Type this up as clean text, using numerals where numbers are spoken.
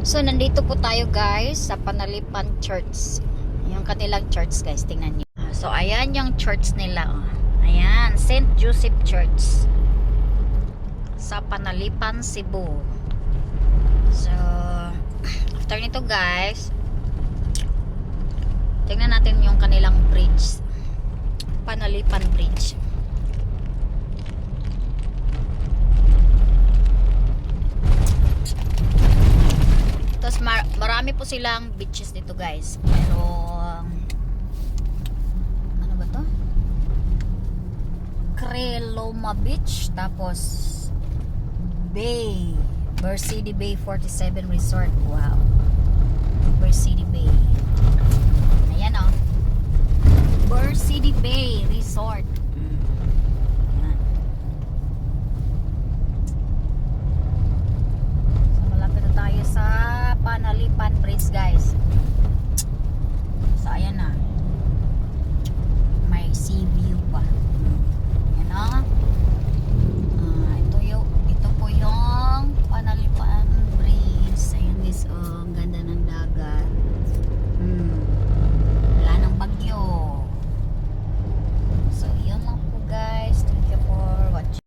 So, nandito po tayo guys sa Panalipan Church. Yung kanilang church guys, tingnan niyo. So, ayan yung church nila. Oh. Ayan, St. Joseph Church. Sa Panalipan, Cebu. So, after nito guys, tingnan natin yung kanilang bridge. Panalipan Bridge. Tapos marami po silang beaches dito guys. Merong ano ba to? Creloma Beach, tapos Bay, Bercity Bay 47 Resort. Wow, Bercity Bay. Ayan o, Bercity Bay Resort.